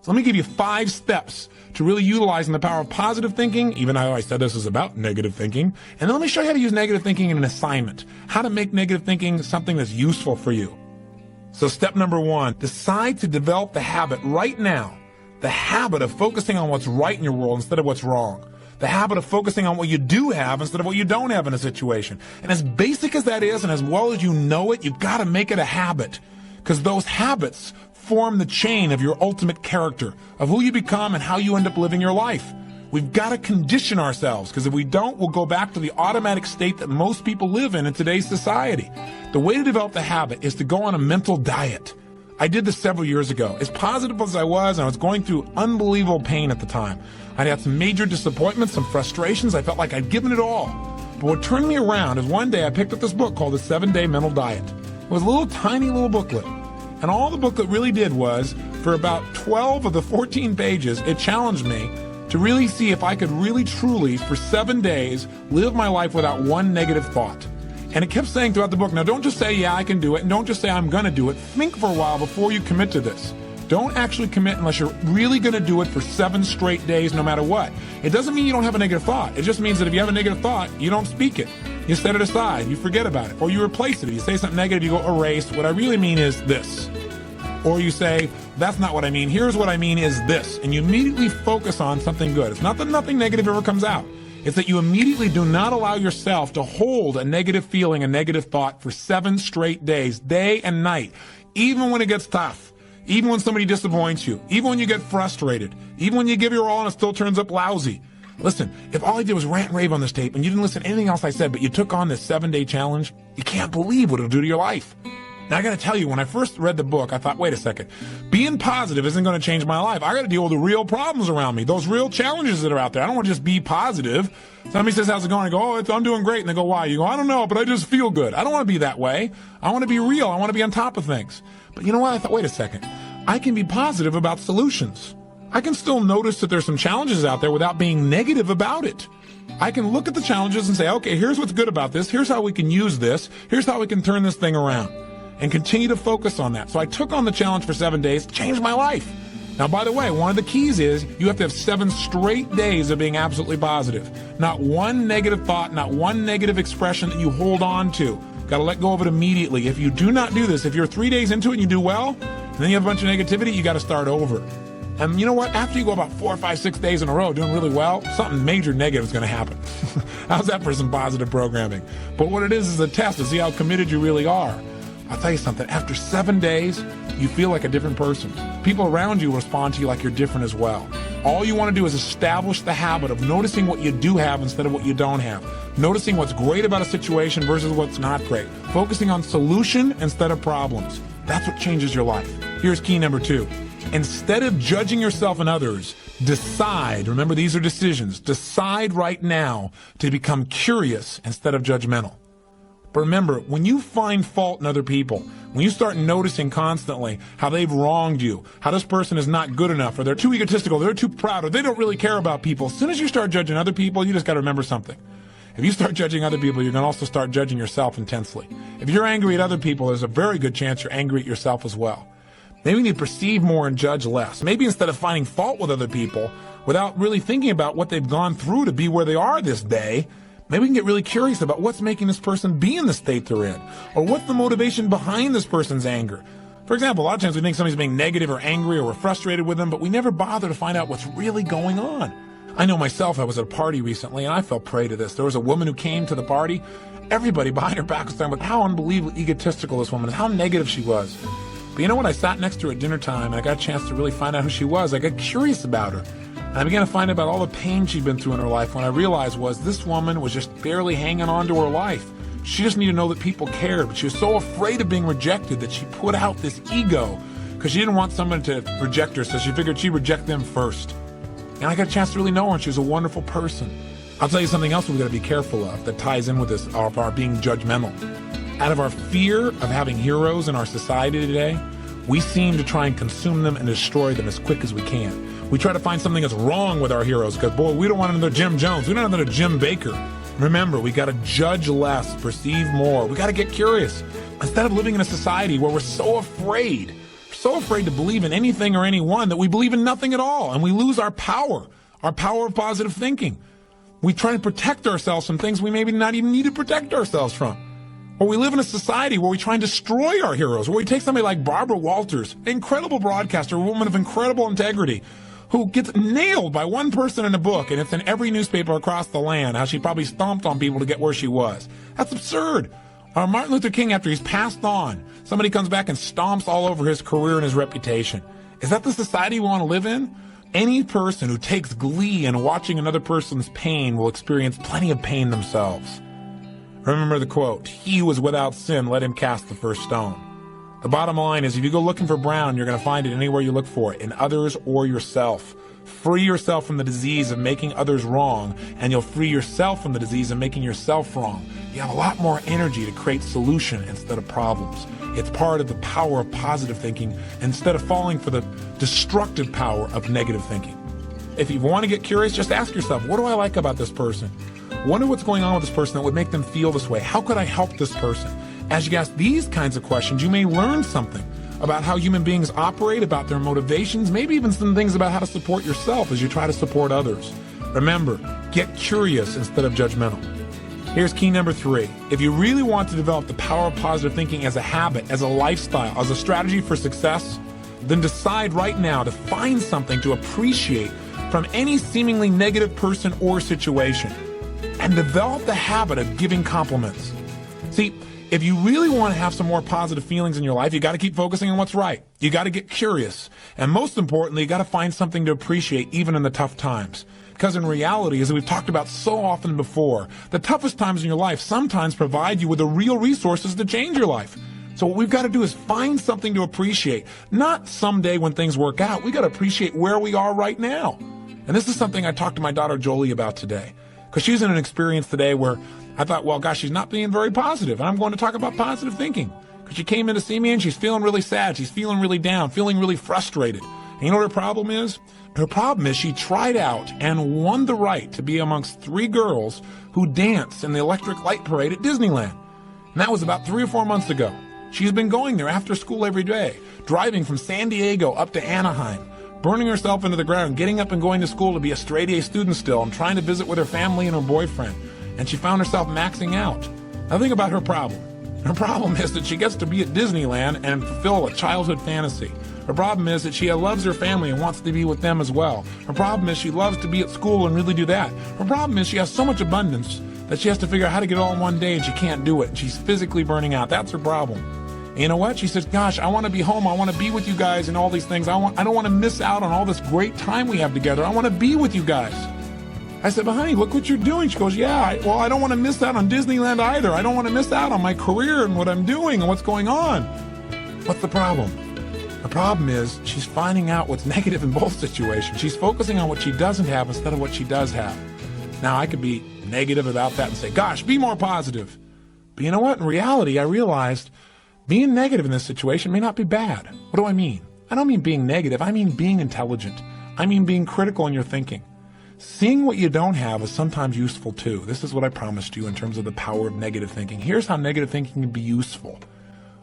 So let me give you 5 steps to really utilizing the power of positive thinking, even though I said this is about negative thinking. And then let me show you how to use negative thinking in an assignment, how to make negative thinking something that's useful for you. So step number 1, decide to develop the habit right now, the habit of focusing on what's right in your world instead of what's wrong. The habit of focusing on what you do have instead of what you don't have in a situation. And as basic as that is, and as well as you know it, you've got to make it a habit, because those habits form the chain of your ultimate character, of who you become and how you end up living your life. We've got to condition ourselves, because if we don't, we'll go back to the automatic state that most people live in today's society. The way to develop the habit is to go on a mental diet. I did this several years ago. As positive as I was going through unbelievable pain at the time. I'd had some major disappointments, some frustrations. I felt like I'd given it all. But what turned me around is one day I picked up this book called The 7-Day Mental Diet. It was a little tiny little booklet. And all the booklet really did was, for about 12 of the 14 pages, it challenged me to really see if I could really truly, for 7 days, live my life without one negative thought. And it kept saying throughout the book, now don't just say, yeah, I can do it, and don't just say I'm going to do it. Think for a while before you commit to this. Don't actually commit unless you're really going to do it for 7 straight days, no matter what. It doesn't mean you don't have a negative thought. It just means that if you have a negative thought, you don't speak it. You set it aside, you forget about it, or you replace it. If you say something negative, you go erase. What I really mean is this. Or you say, that's not what I mean. Here's what I mean is this. And you immediately focus on something good. It's not that nothing negative ever comes out. It's that you immediately do not allow yourself to hold a negative feeling, a negative thought for 7 straight days, day and night, even when it gets tough, even when somebody disappoints you, even when you get frustrated, even when you give your all and it still turns up lousy. Listen, if all I did was rant and rave on this tape and you didn't listen to anything else I said, but you took on this 7-day challenge, you can't believe what it'll do to your life. Now, I got to tell you, when I first read the book, I thought, wait a second, being positive isn't going to change my life. I got to deal with the real problems around me, those real challenges that are out there. I don't want to just be positive. Somebody says, how's it going? I go, I'm doing great. And they go, why? You go, I don't know, but I just feel good. I don't want to be that way. I want to be real. I want to be on top of things. But you know what? I thought, wait a second. I can be positive about solutions. I can still notice that there's some challenges out there without being negative about it. I can look at the challenges and say, okay, here's what's good about this. Here's how we can use this. Here's how we can turn this thing around. And continue to focus on that. So I took on the challenge for 7 days, changed my life. Now, by the way, one of the keys is you have to have 7 straight days of being absolutely positive. Not one negative thought, not one negative expression that you hold on to. Got to let go of it immediately. If you do not do this, if you're 3 days into it and you do well, and then you have a bunch of negativity, you got to start over. And you know what? After you go about 4 or 5, 6 days in a row doing really well, something major negative is going to happen. How's that for some positive programming? But what it is a test to see how committed you really are. I'll tell you something, after 7 days, you feel like a different person. People around you respond to you like you're different as well. All you want to do is establish the habit of noticing what you do have instead of what you don't have. Noticing what's great about a situation versus what's not great. Focusing on solution instead of problems. That's what changes your life. Here's key number 2. Instead of judging yourself and others, decide, remember these are decisions, decide right now to become curious instead of judgmental. But remember, when you find fault in other people, when you start noticing constantly how they've wronged you, how this person is not good enough, or they're too egotistical, they're too proud, or they don't really care about people, as soon as you start judging other people, you just got to remember something. If you start judging other people, you're going to also start judging yourself intensely. If you're angry at other people, there's a very good chance you're angry at yourself as well. Maybe we need to perceive more and judge less. Maybe instead of finding fault with other people, without really thinking about what they've gone through to be where they are this day, maybe we can get really curious about what's making this person be in the state they're in, or what's the motivation behind this person's anger. For example, a lot of times we think somebody's being negative or angry or we're frustrated with them, but we never bother to find out what's really going on. I know myself, I was at a party recently and I fell prey to this. There was a woman who came to the party. Everybody behind her back was talking about how unbelievably egotistical this woman is, how negative she was. But you know what? I sat next to her at dinner time and I got a chance to really find out who she was. I got curious about her. And I began to find out about all the pain she'd been through in her life. When I realized was this woman was just barely hanging on to her life. She just needed to know that people cared, but she was so afraid of being rejected that she put out this ego because she didn't want someone to reject her, so she figured she'd reject them first. And I got a chance to really know her, and she was a wonderful person. I'll tell you something else we've got to be careful of that ties in with this, of our being judgmental. Out of our fear of having heroes in our society today, we seem to try and consume them and destroy them as quick as we can. We try to find something that's wrong with our heroes because, boy, we don't want another Jim Jones. We don't want another Jim Baker. Remember, we got to judge less, perceive more. We got to get curious. Instead of living in a society where we're so afraid so afraid to believe in anything or anyone that we believe in nothing at all, and we lose our power of positive thinking. We try to protect ourselves from things we maybe not even need to protect ourselves from. Or we live in a society where we try and destroy our heroes, where we take somebody like Barbara Walters, an incredible broadcaster, a woman of incredible integrity, who gets nailed by one person in a book, and it's in every newspaper across the land, how she probably stomped on people to get where she was. That's absurd. Or Martin Luther King, after he's passed on, somebody comes back and stomps all over his career and his reputation. Is that the society we want to live in? Any person who takes glee in watching another person's pain will experience plenty of pain themselves. Remember the quote, "He who is without sin, let him cast the first stone." The bottom line is, if you go looking for brown, you're going to find it anywhere you look for it, in others or yourself. Free yourself from the disease of making others wrong, and you'll free yourself from the disease of making yourself wrong. You have a lot more energy to create solution instead of problems. It's part of the power of positive thinking instead of falling for the destructive power of negative thinking. If you want to get curious, just ask yourself, what do I like about this person? Wonder what's going on with this person that would make them feel this way. How could I help this person? As you ask these kinds of questions, you may learn something about how human beings operate, about their motivations, maybe even some things about how to support yourself as you try to support others. Remember, get curious instead of judgmental. Here's key number 3. If you really want to develop the power of positive thinking as a habit, as a lifestyle, as a strategy for success, then decide right now to find something to appreciate from any seemingly negative person or situation, and develop the habit of giving compliments. See, if you really want to have some more positive feelings in your life, you got to keep focusing on what's right. You got to get curious. And most importantly, you got to find something to appreciate even in the tough times. Because in reality, as we've talked about so often before, the toughest times in your life sometimes provide you with the real resources to change your life. So what we've got to do is find something to appreciate. Not someday when things work out. We got to appreciate where we are right now. And this is something I talked to my daughter Jolie about today. Because she's in an experience today where I thought, well, gosh, she's not being very positive. And I'm going to talk about positive thinking. Because she came in to see me and she's feeling really sad. She's feeling really down, feeling really frustrated. And you know what her problem is? Her problem is she tried out and won the right to be amongst 3 girls who danced in the electric light parade at Disneyland. And that was about 3 or 4 months ago. She's been going there after school every day, driving from San Diego up to Anaheim, burning herself into the ground, getting up and going to school to be a straight A student still, and trying to visit with her family and her boyfriend. And she found herself maxing out. Now think about her problem. Her problem is that she gets to be at Disneyland and fulfill a childhood fantasy. Her problem is that she loves her family and wants to be with them as well. Her problem is she loves to be at school and really do that. Her problem is she has so much abundance that she has to figure out how to get it all in one day, and she can't do it. And she's physically burning out. That's her problem. And you know what? She says, gosh, I want to be home. I want to be with you guys and all these things. I don't want to miss out on all this great time we have together. I want to be with you guys. I said, but honey, look what you're doing. She goes, yeah, I don't want to miss out on Disneyland either. I don't want to miss out on my career and what I'm doing and what's going on. What's the problem? The problem is she's finding out what's negative in both situations. She's focusing on what she doesn't have instead of what she does have. Now, I could be negative about that and say, gosh, be more positive. But you know what? In reality, I realized being negative in this situation may not be bad. What do I mean? I don't mean being negative. I mean being intelligent. I mean being critical in your thinking. Seeing what you don't have is sometimes useful too. This is what I promised you in terms of the power of negative thinking. Here's how negative thinking can be useful.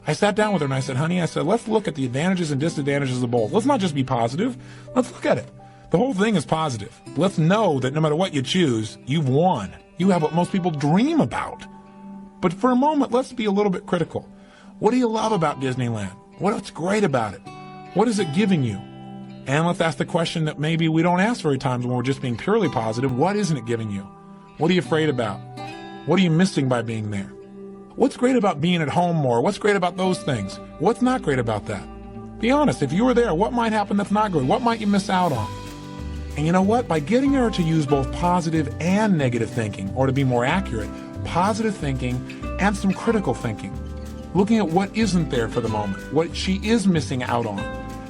I sat down with her and I said, honey, let's look at the advantages and disadvantages of both. Let's not just be positive. Let's look at it. The whole thing is positive. Let's know that no matter what you choose, you've won. You have what most people dream about. But for a moment, let's be a little bit critical. What do you love about Disneyland? What's great about it? What is it giving you? And let's ask the question that maybe we don't ask very times when we're just being purely positive. What isn't it giving you? What are you afraid about? What are you missing by being there? What's great about being at home more? What's great about those things? What's not great about that? Be honest. If you were there, what might happen that's not great? What might you miss out on? And you know what? By getting her to use both positive and negative thinking, or to be more accurate, positive thinking and some critical thinking, looking at what isn't there for the moment, what she is missing out on,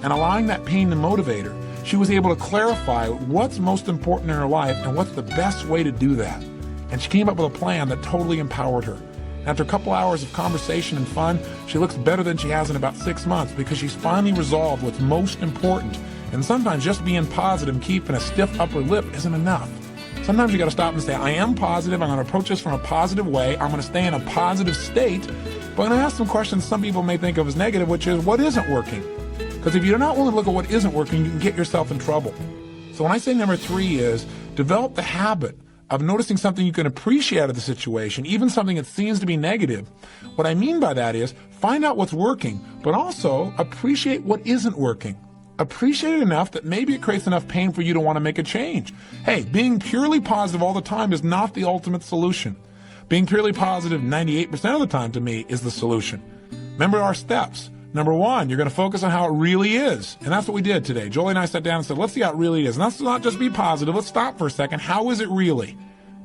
and allowing that pain to motivate her, she was able to clarify what's most important in her life and what's the best way to do that. And she came up with a plan that totally empowered her. After a couple hours of conversation and fun, she looks better than she has in about 6 months because she's finally resolved what's most important. And sometimes just being positive and keeping a stiff upper lip isn't enough. Sometimes you got to stop and say, I am positive. I'm going to approach this from a positive way. I'm going to stay in a positive state. But I'm going to ask some questions some people may think of as negative, which is, what isn't working? Because Because if you're not willing to look at what isn't working, you can get yourself in trouble. So when I say number 3 is develop the habit of noticing something you can appreciate out of the situation, even something that seems to be negative. What I mean by that is find out what's working, but also appreciate what isn't working. Appreciate it enough that maybe it creates enough pain for you to want to make a change. Hey, being purely positive all the time is not the ultimate solution. Being purely positive 98% of the time to me is the solution. Remember our steps. Number 1, you're going to focus on how it really is. And that's what we did today. Jolie and I sat down and said, let's see how it really is. And let's not just be positive. Let's stop for a second. How is it really?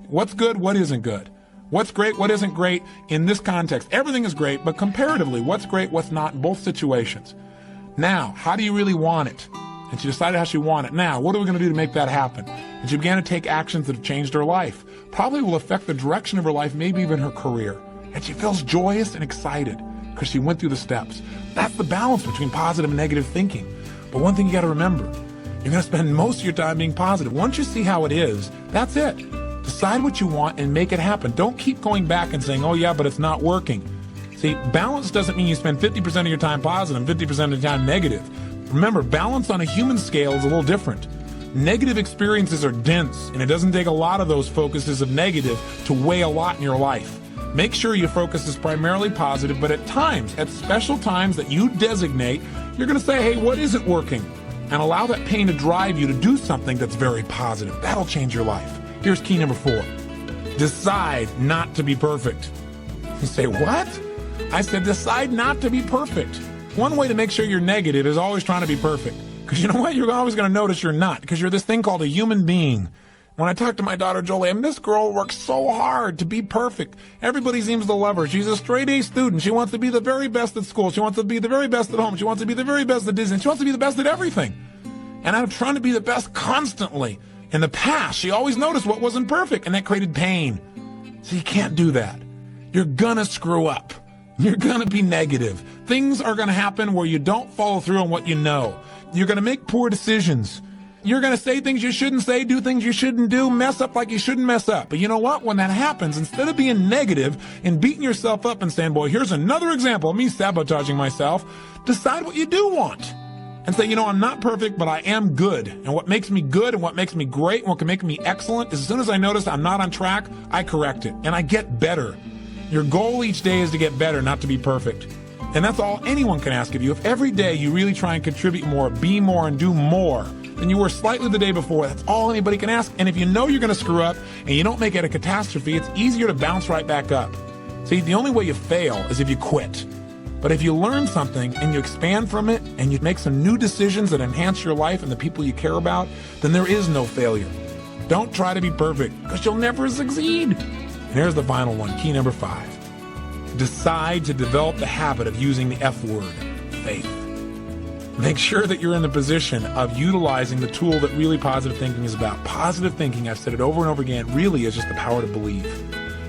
What's good? What isn't good? What's great? What isn't great in this context? Everything is great, but comparatively, what's great? What's not in both situations? Now, how do you really want it? And she decided how she wanted it. Now, what are we going to do to make that happen? And she began to take actions that have changed her life. Probably will affect the direction of her life, maybe even her career. And she feels joyous and excited because she went through the steps. That's the balance between positive and negative thinking. But one thing you got to remember, you're going to spend most of your time being positive. Once you see how it is, that's it. Decide what you want and make it happen. Don't keep going back and saying, oh yeah, but it's not working. See, balance doesn't mean you spend 50% of your time positive and 50% of your time negative. Remember, balance on a human scale is a little different. Negative experiences are dense, and it doesn't take a lot of those focuses of negative to weigh a lot in your life. Make sure your focus is primarily positive, but at times, at special times that you designate, you're going to say, hey, what isn't working? And allow that pain to drive you to do something that's very positive. That'll change your life. Here's key number 4. Decide not to be perfect. You say, what? I said, decide not to be perfect. One way to make sure you're negative is always trying to be perfect. Because you know what? You're always going to notice you're not. Because you're this thing called a human being. When I talk to my daughter, Jolie, and this girl works so hard to be perfect. Everybody seems to love her. She's a straight A student. She wants to be the very best at school. She wants to be the very best at home. She wants to be the very best at Disney. She wants to be the best at everything. And I'm trying to be the best constantly. In the past, she always noticed what wasn't perfect, and that created pain. So you can't do that. You're gonna screw up. You're gonna be negative. Things are gonna happen where you don't follow through on what you know. You're gonna make poor decisions. You're going to say things you shouldn't say, do things you shouldn't do, mess up like you shouldn't mess up. But you know what? When that happens, instead of being negative and beating yourself up and saying, boy, here's another example of me sabotaging myself, decide what you do want. And say, you know, I'm not perfect, but I am good. And what makes me good and what makes me great and what can make me excellent is as soon as I notice I'm not on track, I correct it and I get better. Your goal each day is to get better, not to be perfect. And that's all anyone can ask of you. If every day you really try and contribute more, be more, and do more than you were slightly the day before, that's all anybody can ask. And if you know you're going to screw up and you don't make it a catastrophe, it's easier to bounce right back up. See, the only way you fail is if you quit. But if you learn something and you expand from it and you make some new decisions that enhance your life and the people you care about, then there is no failure. Don't try to be perfect because you'll never succeed. And here's the final one, key number 5. Decide to develop the habit of using the F word, faith. Make sure that you're in the position of utilizing the tool that really positive thinking is about. Positive thinking, I've said it over and over again, really is just the power to believe.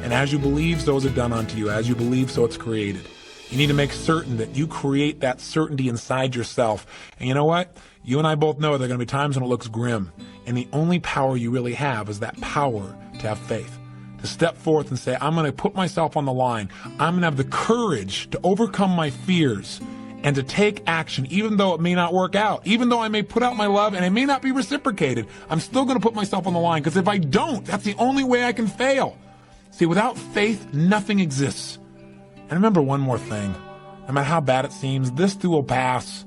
And as you believe, so is it done unto you. As you believe, so it's created. You need to make certain that you create that certainty inside yourself. And you know what? You and I both know there are going to be times when it looks grim. And the only power you really have is that power to have faith. To step forth and say, I'm going to put myself on the line. I'm going to have the courage to overcome my fears and to take action, even though it may not work out. Even though I may put out my love and it may not be reciprocated, I'm still going to put myself on the line. Because if I don't, that's the only way I can fail. See, without faith, nothing exists. And remember one more thing. No matter how bad it seems, this too will pass.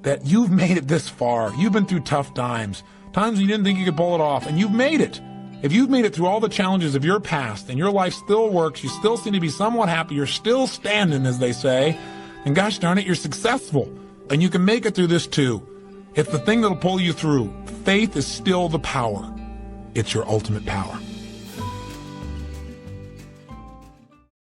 That you've made it this far. You've been through tough times. Times when you didn't think you could pull it off. And you've made it. If you've made it through all the challenges of your past and your life still works, you still seem to be somewhat happy, you're still standing, as they say, and gosh darn it, you're successful. And you can make it through this too. It's the thing that'll pull you through. Faith is still the power. It's your ultimate power.